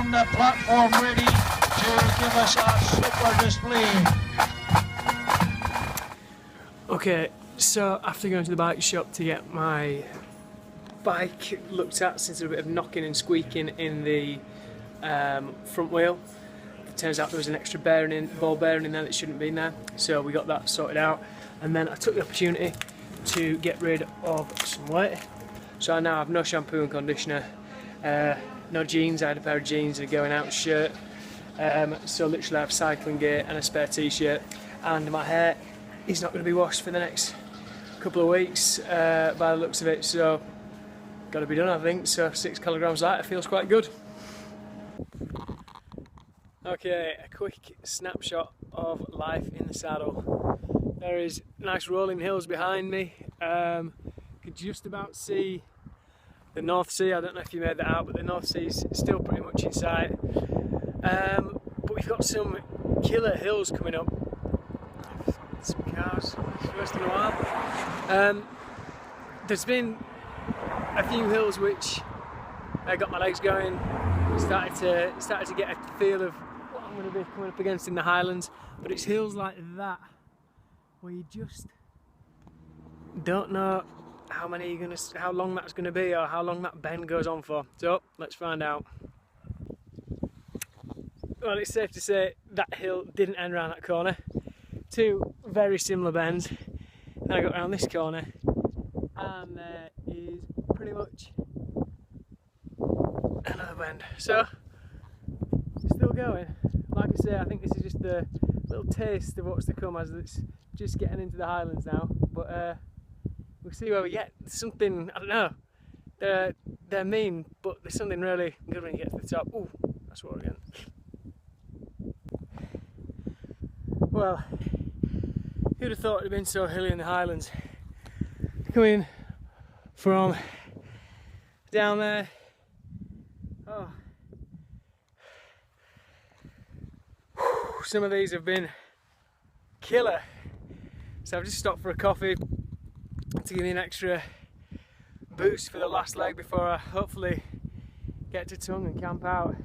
on the platform ready to give us a super display. Okay, so after going to the bike shop to get my bike looked at, since there's a bit of knocking and squeaking in the front wheel, it turns out there was an extra ball bearing in there that shouldn't be in there, so we got that sorted out. And then I took the opportunity to get rid of some weight, so I now have no shampoo and conditioner, no jeans. I had a pair of jeans and a going out shirt, so literally I have cycling gear and a spare t-shirt, and my hair is not going to be washed for the next couple of weeks by the looks of it, so got to be done, I think. So 6 kilograms lighter feels quite good. Okay, a quick snapshot of life in the saddle. There is nice rolling hills behind me. Could just about see the North Sea. I don't know if you made that out, but the North Sea is still pretty much in sight. But we've got some killer hills coming up. Some cars, first in a while. There's been a few hills which I got my legs going. Started to get a feel of what I'm going to be coming up against in the Highlands. But it's hills like that where you just don't know how long that's going to be, or how long that bend goes on for. So let's find out. Well, it's safe to say that hill didn't end around that corner. 2 very similar bends. Then I got around this corner, and there is pretty much another bend. So it's still going. Like I say, I think this is just the little taste of what's to come, as it's just getting into the Highlands now. But we'll see where we get. There's something, I don't know. They're mean, but there's something really good when you get to the top. Ooh, that's what again. Well, who'd have thought it'd been so hilly in the Highlands? Coming from down there. Oh. Some of these have been killer. So I've just stopped for a coffee to give me an extra boost for the last leg before I hopefully get to Tongue and camp out.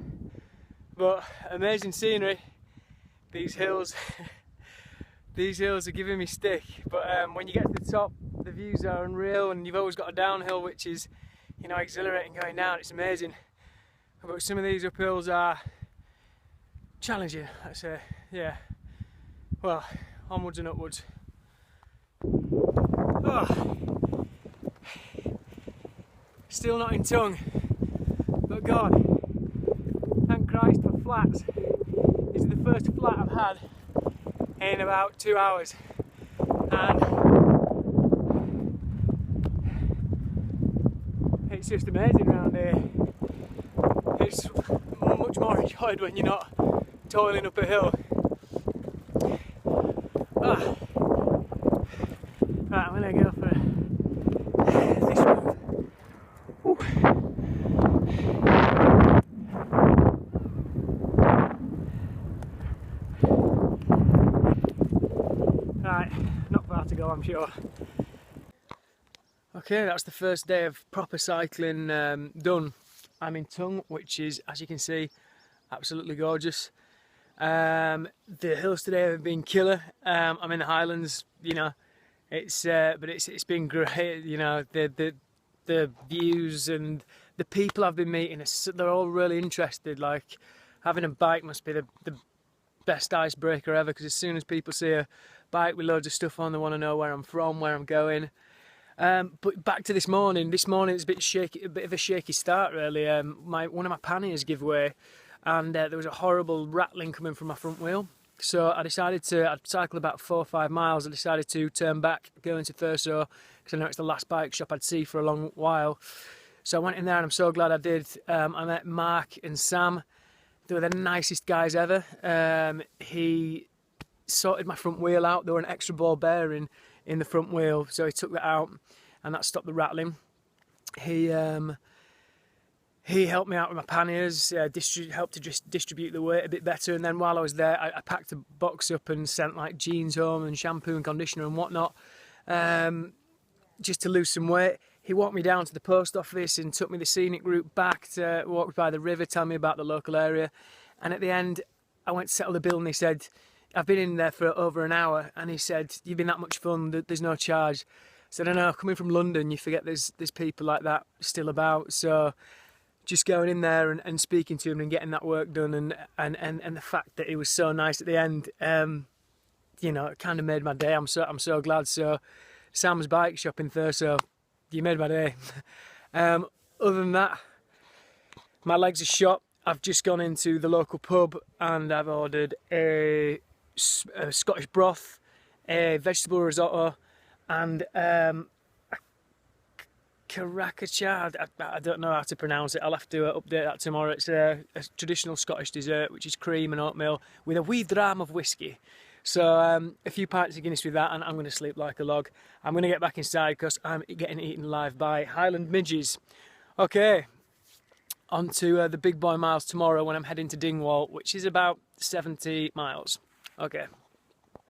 But amazing scenery. These hills these hills are giving me stick, but when you get to the top, the views are unreal, and you've always got a downhill which is, you know, exhilarating going down. It's amazing. But some of these uphills are challenging, let's say. Yeah, well, onwards and upwards. Oh. Still not in Tongue, but God, thank Christ for flats. This is the first flat I've had in about 2 hours, and it's just amazing around here. It's much more enjoyed when you're not toiling up a hill. Ah. Right, I'm gonna go for this move. Ooh. Right, not far to go, I'm sure. Okay, that's the first day of proper cycling done. I'm in Tongue, which is, as you can see, absolutely gorgeous. The hills today have been killer. I'm in the Highlands, you know. But it's been great. You know, the views and the people I've been meeting. They're all really interested. Like, having a bike must be the best icebreaker ever, because as soon as people see a bike with loads of stuff on, they want to know where I'm from, where I'm going. But back to this morning. This morning it's a bit of a shaky start, really. One of my panniers gave way, and there was a horrible rattling coming from my front wheel. So I decided I'd cycled about 4 or 5 miles. I decided to turn back, go into Thurso, because I know it's the last bike shop I'd see for a long while. So I went in there, and I'm so glad I did. I met Mark and Sam. They were the nicest guys ever. He sorted my front wheel out. There were an extra ball bearing in the front wheel, so he took that out, and that stopped the rattling. He helped me out with my panniers, helped to just distribute the weight a bit better. And then while I was there, I packed a box up and sent like jeans home and shampoo and conditioner and whatnot, just to lose some weight. he walked me down to the post office and took me the scenic route back to walk by the river, tell me about the local area. And at the end, I went to settle the bill and he said, I've been in there for over an hour, and he said, you've been that much fun, there's no charge. I said, I know, coming from London, you forget there's people like that still about. So just going in there and speaking to him and getting that work done, and the fact that he was so nice at the end, you know, it kind of made my day. I'm so glad. So Sam's Bike Shop in Thurso, you made my day. Other than that, my legs are shot. I've just gone into the local pub and I've ordered a Scottish broth, a vegetable risotto, and a caracachard. I don't know how to pronounce it. I'll have to update that tomorrow. It's a traditional Scottish dessert, which is cream and oatmeal with a wee dram of whiskey. So a few pints of Guinness with that, and I'm going to sleep like a log. I'm going to get back inside because I'm getting eaten live by Highland midges. Okay, on to the big boy miles tomorrow when I'm heading to Dingwall, which is about 70 miles. Okay.